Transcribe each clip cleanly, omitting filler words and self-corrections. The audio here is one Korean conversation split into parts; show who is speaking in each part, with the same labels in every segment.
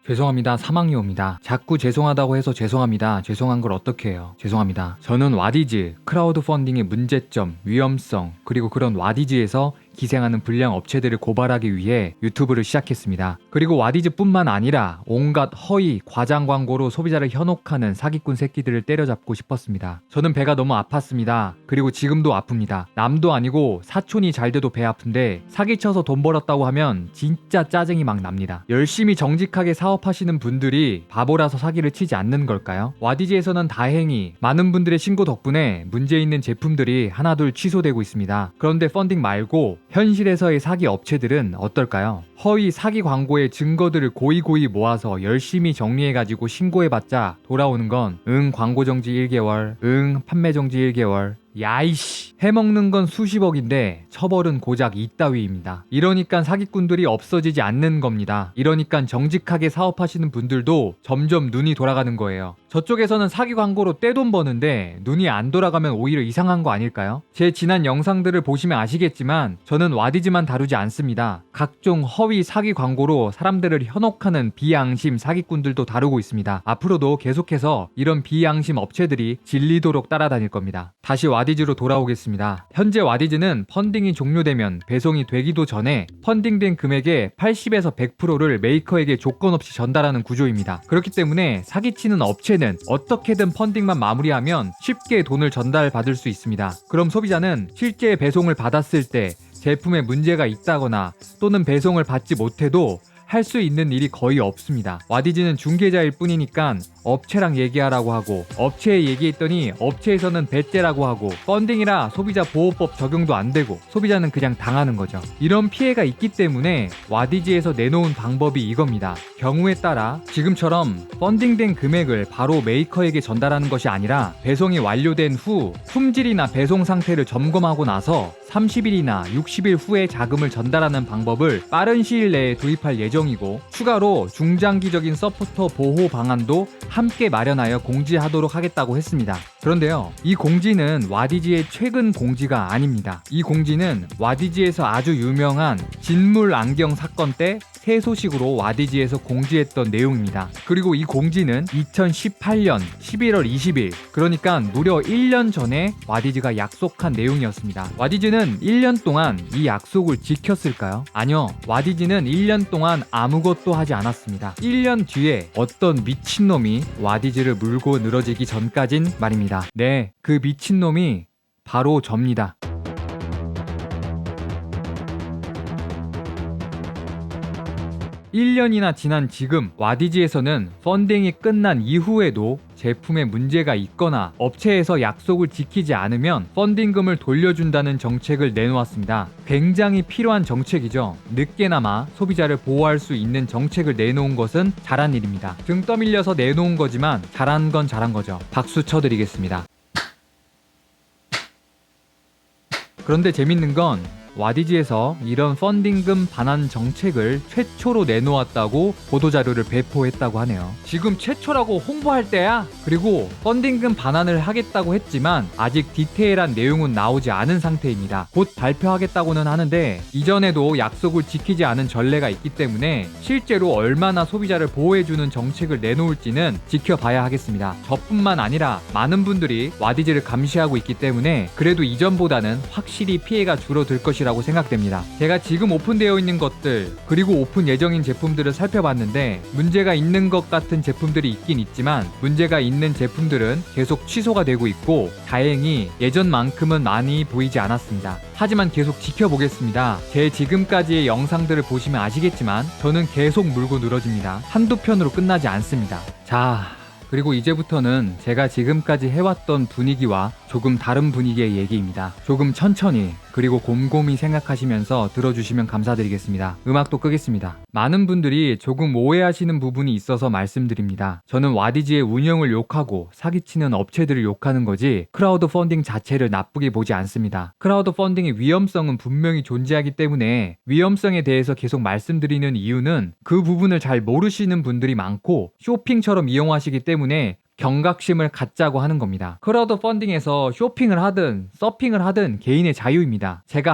Speaker 1: 죄송합니다. 사망이 옵니다. 자꾸 죄송하다고 해서 죄송합니다. 죄송한 걸 어떻게 해요? 죄송합니다. 저는 와디즈, 크라우드 펀딩의 문제점, 위험성, 그리고 그런 와디즈에서 기생하는 불량 업체들을 고발하기 위해 유튜브를 시작했습니다. 그리고 와디즈뿐만 아니라 온갖 허위, 과장 광고로 소비자를 현혹하는 사기꾼 새끼들을 때려잡고 싶었습니다. 저는 배가 너무 아팠습니다. 그리고 지금도 아픕니다. 남도 아니고 사촌이 잘 돼도 배 아픈데 사기쳐서 돈 벌었다고 하면 진짜 짜증이 막 납니다. 열심히 정직하게 사업하시는 분들이 바보라서 사기를 치지 않는 걸까요? 와디즈에서는 다행히 많은 분들의 신고 덕분에 문제 있는 제품들이 하나둘 취소되고 있습니다. 그런데 펀딩 말고 현실에서의 사기 업체들은 어떨까요? 허위 사기 광고의 증거들을 고이고이 모아서 열심히 정리해가지고 신고해봤자 돌아오는 건 광고 정지 1개월, 판매 정지 1개월, 야이씨, 해먹는 건 수십억인데 처벌은 고작 이따위입니다. 이러니까 사기꾼들이 없어지지 않는 겁니다. 이러니까 정직하게 사업하시는 분들도 점점 눈이 돌아가는 거예요. 저쪽에서는 사기 광고로 떼돈 버는데 눈이 안 돌아가면 오히려 이상한 거 아닐까요? 제 지난 영상들을 보시면 아시겠지만 저는 와디즈만 다루지 않습니다. 각종 허위 사기 광고로 사람들을 현혹하는 비양심 사기꾼들도 다루고 있습니다. 앞으로도 계속해서 이런 비양심 업체들이 질리도록 따라다닐 겁니다. 다시 와디즈로 돌아오겠습니다. 현재 와디즈는 펀딩이 종료되면 배송이 되기도 전에 펀딩된 금액의 80에서 100%를 메이커에게 조건 없이 전달하는 구조입니다. 그렇기 때문에 사기치는 업체는 어떻게든 펀딩만 마무리하면 쉽게 돈을 전달받을 수 있습니다. 그럼 소비자는 실제 배송을 받았을 때 제품에 문제가 있다거나 또는 배송을 받지 못해도 할 수 있는 일이 거의 없습니다. 와디즈는 중개자일 뿐이니까 업체랑 얘기하라고 하고 업체에 얘기했더니 업체에서는 배째라고 하고 펀딩이라 소비자 보호법 적용도 안 되고 소비자는 그냥 당하는 거죠. 이런 피해가 있기 때문에 와디즈에서 내놓은 방법이 이겁니다. 경우에 따라 지금처럼 펀딩된 금액을 바로 메이커에게 전달하는 것이 아니라 배송이 완료된 후 품질이나 배송 상태를 점검하고 나서 30일이나 60일 후에 자금을 전달하는 방법을 빠른 시일 내에 도입할 예정이고 추가로 중장기적인 서포터 보호 방안도 함께 마련하여 공지하도록 하겠다고 했습니다. 그런데요, 이 공지는 와디즈의 최근 공지가 아닙니다. 이 공지는 와디즈에서 아주 유명한 진물 안경 사건 때 새 소식으로 와디즈에서 공지했던 내용입니다. 그리고 이 공지는 2018년 11월 20일, 그러니까 무려 1년 전에 와디즈가 약속한 내용이었습니다. 와디즈는 1년 동안 이 약속을 지켰을까요? 아니요, 와디즈는 1년 동안 아무것도 하지 않았습니다. 1년 뒤에 어떤 미친놈이 와디즈를 물고 늘어지기 전까진 말입니다. 네, 그 미친놈이 바로 접니다. 1년이나 지난 지금 와디즈에서는 펀딩이 끝난 이후에도 제품에 문제가 있거나 업체에서 약속을 지키지 않으면 펀딩금을 돌려준다는 정책을 내놓았습니다. 굉장히 필요한 정책이죠. 늦게나마 소비자를 보호할 수 있는 정책을 내놓은 것은 잘한 일입니다. 등 떠밀려서 내놓은 거지만 잘한 건 잘한 거죠. 박수 쳐드리겠습니다. 그런데 재밌는 건 와디즈에서 이런 펀딩금 반환 정책을 최초로 내놓았다고 보도자료를 배포했다고 하네요. 지금 최초라고 홍보할 때야? 그리고 펀딩금 반환을 하겠다고 했지만 아직 디테일한 내용은 나오지 않은 상태입니다. 곧 발표하겠다고는 하는데 이전에도 약속을 지키지 않은 전례가 있기 때문에 실제로 얼마나 소비자를 보호해주는 정책을 내놓을지는 지켜봐야 하겠습니다. 저뿐만 아니라 많은 분들이 와디즈를 감시하고 있기 때문에 그래도 이전보다는 확실히 피해가 줄어들 것이라고 생각됩니다. 제가 지금 오픈되어 있는 것들 그리고 오픈 예정인 제품들을 살펴봤는데 문제가 있는 것 같은 제품들이 있긴 있지만 문제가 있는 제품들은 계속 취소가 되고 있고 다행히 예전만큼은 많이 보이지 않았습니다. 하지만 계속 지켜보겠습니다. 제 지금까지의 영상들을 보시면 아시겠지만 저는 계속 물고 늘어집니다. 한두 편으로 끝나지 않습니다. 자, 그리고 이제부터는 제가 지금까지 해왔던 분위기와 조금 다른 분위기의 얘기입니다. 조금 천천히 그리고 곰곰이 생각하시면서 들어주시면 감사드리겠습니다. 음악도 끄겠습니다. 많은 분들이 조금 오해하시는 부분이 있어서 말씀드립니다. 저는 와디즈의 운영을 욕하고 사기치는 업체들을 욕하는 거지 크라우드 펀딩 자체를 나쁘게 보지 않습니다. 크라우드 펀딩의 위험성은 분명히 존재하기 때문에 위험성에 대해서 계속 말씀드리는 이유는 그 부분을 잘 모르시는 분들이 많고 쇼핑처럼 이용하시기 때문에 경각심을 갖자고 하는 겁니다. 크라우드 펀딩에서 쇼핑을 하든 서핑을 하든 개인의 자유입니다. 제가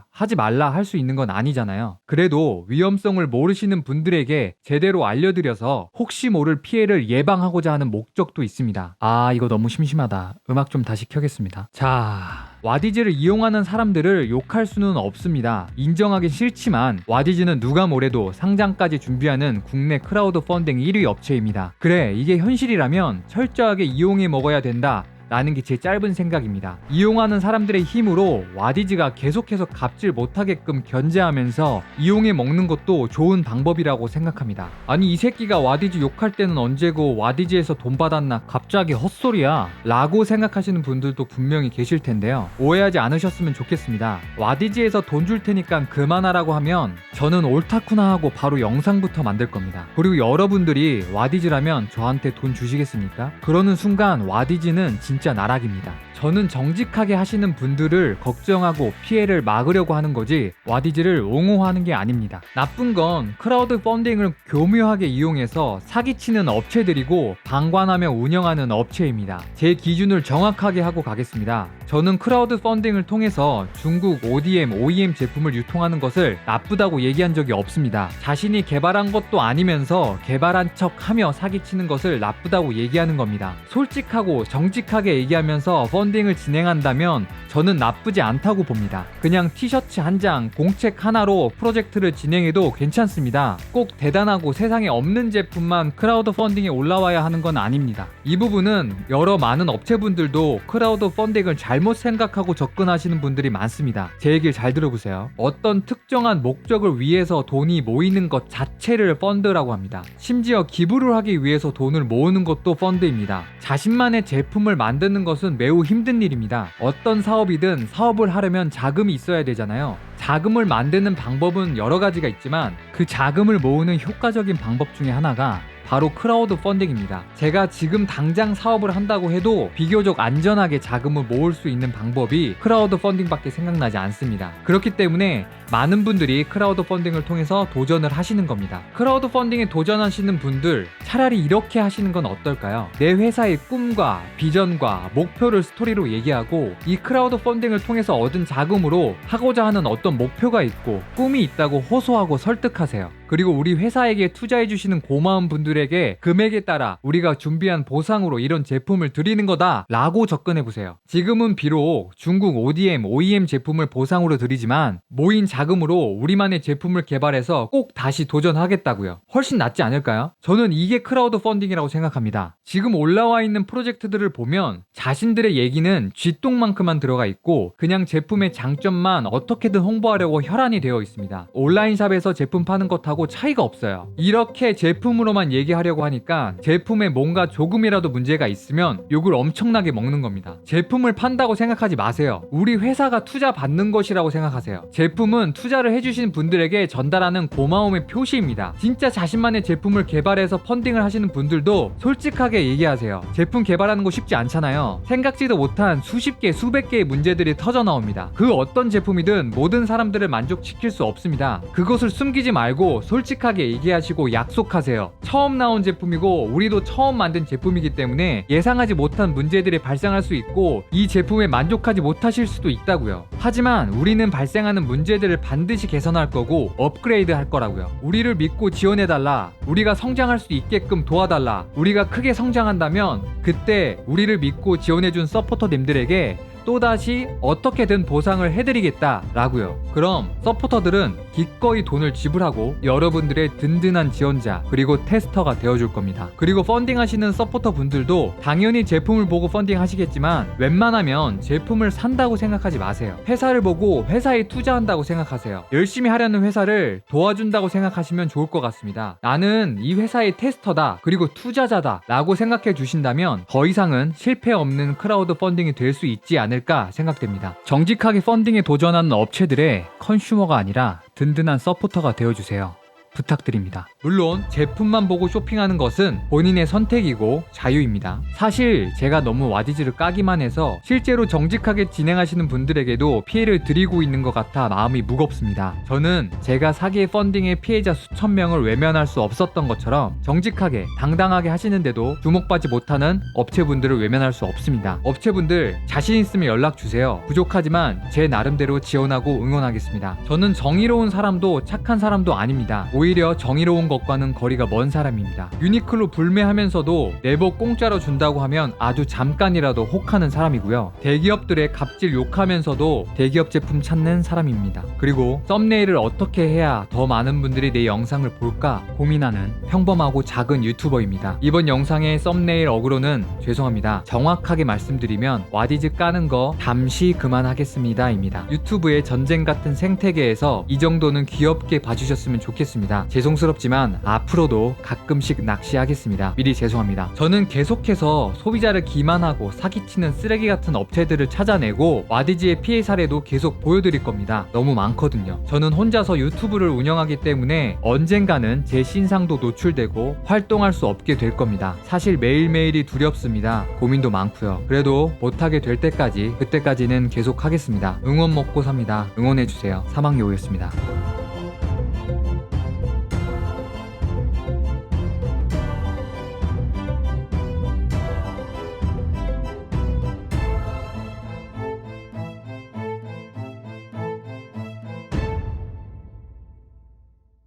Speaker 1: 하지 말라 할 수 있는 건 아니잖아요. 그래도 위험성을 모르시는 분들에게 제대로 알려드려서 혹시 모를 피해를 예방하고자 하는 목적도 있습니다. 이거 너무 심심하다. 음악 좀 다시 켜겠습니다. 자, 와디즈를 이용하는 사람들을 욕할 수는 없습니다. 인정하기 싫지만 와디즈는 누가 뭐래도 상장까지 준비하는 국내 크라우드 펀딩 1위 업체입니다. 그래, 이게 현실이라면 철저하게 이용해 먹어야 된다 라는 게 제 짧은 생각입니다. 이용하는 사람들의 힘으로 와디즈가 계속해서 갚질 못하게끔 견제하면서 이용해 먹는 것도 좋은 방법이라고 생각합니다. 아니, 이 새끼가 와디즈 욕할 때는 언제고 와디즈에서 돈 받았나, 갑자기 헛소리야 라고 생각하시는 분들도 분명히 계실 텐데요. 오해하지 않으셨으면 좋겠습니다. 와디즈에서 돈 줄 테니까 그만하라고 하면 저는 옳다쿠나 하고 바로 영상부터 만들 겁니다. 그리고 여러분들이 와디즈라면 저한테 돈 주시겠습니까? 그러는 순간 와디즈는 진짜 나락입니다. 저는 정직하게 하시는 분들을 걱정하고 피해를 막으려고 하는 거지 와디즈를 옹호하는 게 아닙니다. 나쁜 건 크라우드 펀딩을 교묘하게 이용해서 사기치는 업체들이고 방관하며 운영하는 업체입니다. 제 기준을 정확하게 하고 가겠습니다. 저는 크라우드 펀딩을 통해서 중국 ODM, OEM 제품을 유통하는 것을 나쁘다고 얘기한 적이 없습니다. 자신이 개발한 것도 아니면서 개발한 척하며 사기치는 것을 나쁘다고 얘기하는 겁니다. 솔직하고 정직하게 얘기하면서 펀딩을 진행한다면 저는 나쁘지 않다고 봅니다. 그냥 티셔츠 한 장, 공책 하나로 프로젝트를 진행해도 괜찮습니다. 꼭 대단하고 세상에 없는 제품만 크라우드 펀딩에 올라와야 하는 건 아닙니다. 이 부분은 여러 많은 업체분들도 크라우드 펀딩을 잘못 생각하고 접근하시는 분들이 많습니다. 제 얘기를 잘 들어보세요. 어떤 특정한 목적을 위해서 돈이 모이는 것 자체를 펀드라고 합니다. 심지어 기부를 하기 위해서 돈을 모으는 것도 펀드입니다. 자신만의 제품을 만드는 것은 매우 힘든 일입니다. 어떤 사업이든 사업을 하려면 자금이 있어야 되잖아요. 자금을 만드는 방법은 여러 가지가 있지만 그 자금을 모으는 효과적인 방법 중에 하나가 바로 크라우드 펀딩입니다. 제가 지금 당장 사업을 한다고 해도 비교적 안전하게 자금을 모을 수 있는 방법이 크라우드 펀딩밖에 생각나지 않습니다. 그렇기 때문에 많은 분들이 크라우드 펀딩을 통해서 도전을 하시는 겁니다. 크라우드 펀딩에 도전하시는 분들, 차라리 이렇게 하시는 건 어떨까요? 내 회사의 꿈과 비전과 목표를 스토리로 얘기하고 이 크라우드 펀딩을 통해서 얻은 자금으로 하고자 하는 어떤 목표가 있고 꿈이 있다고 호소하고 설득하세요. 그리고 우리 회사에게 투자해주시는 고마운 분들에게 금액에 따라 우리가 준비한 보상으로 이런 제품을 드리는 거다 라고 접근해보세요. 지금은 비록 중국 ODM, OEM 제품을 보상으로 드리지만 모인 자금으로 우리만의 제품을 개발해서 꼭 다시 도전하겠다고요. 훨씬 낫지 않을까요? 저는 이게 크라우드 펀딩이라고 생각합니다. 지금 올라와 있는 프로젝트들을 보면 자신들의 얘기는 쥐똥만큼만 들어가 있고 그냥 제품의 장점만 어떻게든 홍보하려고 혈안이 되어 있습니다. 온라인샵에서 제품 파는 것하고 차이가 없어요. 이렇게 제품으로만 얘기하려고 하니까 제품에 뭔가 조금이라도 문제가 있으면 욕을 엄청나게 먹는 겁니다. 제품을 판다고 생각하지 마세요. 우리 회사가 투자 받는 것이라고 생각하세요. 제품은 투자를 해주신 분들에게 전달하는 고마움의 표시입니다. 진짜 자신만의 제품을 개발해서 펀딩을 하시는 분들도 솔직하게 얘기하세요. 제품 개발하는 거 쉽지 않잖아요. 생각지도 못한 수십 개, 수백 개의 문제들이 터져 나옵니다. 그 어떤 제품이든 모든 사람들을 만족시킬 수 없습니다. 그것을 숨기지 말고 솔직하게 얘기하시고 약속하세요. 처음 나온 제품이고 우리도 처음 만든 제품이기 때문에 예상하지 못한 문제들이 발생할 수 있고 이 제품에 만족하지 못하실 수도 있다고요. 하지만 우리는 발생하는 문제들을 반드시 개선할 거고 업그레이드 할 거라고요. 우리를 믿고 지원해달라. 우리가 성장할 수 있게끔 도와달라. 우리가 크게 성장한다면 그때 우리를 믿고 지원해준 서포터님들에게 또다시 어떻게든 보상을 해드리겠다 라고요. 그럼 서포터들은 기꺼이 돈을 지불하고 여러분들의 든든한 지원자 그리고 테스터가 되어줄 겁니다. 그리고 펀딩하시는 서포터 분들도 당연히 제품을 보고 펀딩 하시겠지만 웬만하면 제품을 산다고 생각하지 마세요. 회사를 보고 회사에 투자한다고 생각하세요. 열심히 하려는 회사를 도와준다고 생각하시면 좋을 것 같습니다. 나는 이 회사의 테스터다 그리고 투자자다 라고 생각해 주신다면 더 이상은 실패 없는 크라우드 펀딩이 될 수 있지 않을까 생각됩니다. 정직하게 펀딩에 도전하는 업체들의 컨슈머가 아니라 든든한 서포터가 되어주세요. 부탁드립니다. 물론 제품만 보고 쇼핑하는 것은 본인의 선택이고 자유입니다. 사실 제가 너무 와디즈를 까기만 해서 실제로 정직하게 진행하시는 분들에게도 피해를 드리고 있는 것 같아 마음이 무겁습니다. 저는 제가 사기의 펀딩의 피해자 수천 명을 외면할 수 없었던 것처럼 정직하게 당당하게 하시는데도 주목받지 못하는 업체분들을 외면할 수 없습니다. 업체분들 자신 있으면 연락 주세요. 부족하지만 제 나름대로 지원하고 응원하겠습니다. 저는 정의로운 사람도 착한 사람도 아닙니다. 오히려 정의로운 것과는 거리가 먼 사람입니다. 유니클로 불매하면서도 내복 공짜로 준다고 하면 아주 잠깐이라도 혹하는 사람이고요. 대기업들의 갑질 욕하면서도 대기업 제품 찾는 사람입니다. 그리고 썸네일을 어떻게 해야 더 많은 분들이 내 영상을 볼까 고민하는 평범하고 작은 유튜버입니다. 이번 영상의 썸네일 어그로는 죄송합니다. 정확하게 말씀드리면 와디즈 까는 거 잠시 그만하겠습니다 입니다. 유튜브의 전쟁 같은 생태계에서 이 정도는 귀엽게 봐주셨으면 좋겠습니다. 죄송스럽지만 앞으로도 가끔씩 낚시하겠습니다. 미리 죄송합니다. 저는 계속해서 소비자를 기만하고 사기치는 쓰레기 같은 업체들을 찾아내고 와디즈의 피해 사례도 계속 보여드릴 겁니다. 너무 많거든요. 저는 혼자서 유튜브를 운영하기 때문에 언젠가는 제 신상도 노출되고 활동할 수 없게 될 겁니다. 사실 매일매일이 두렵습니다. 고민도 많고요. 그래도 못하게 될 때까지 그때까지는 계속 하겠습니다. 응원 먹고 삽니다. 응원해주세요. 사망요우였습니다.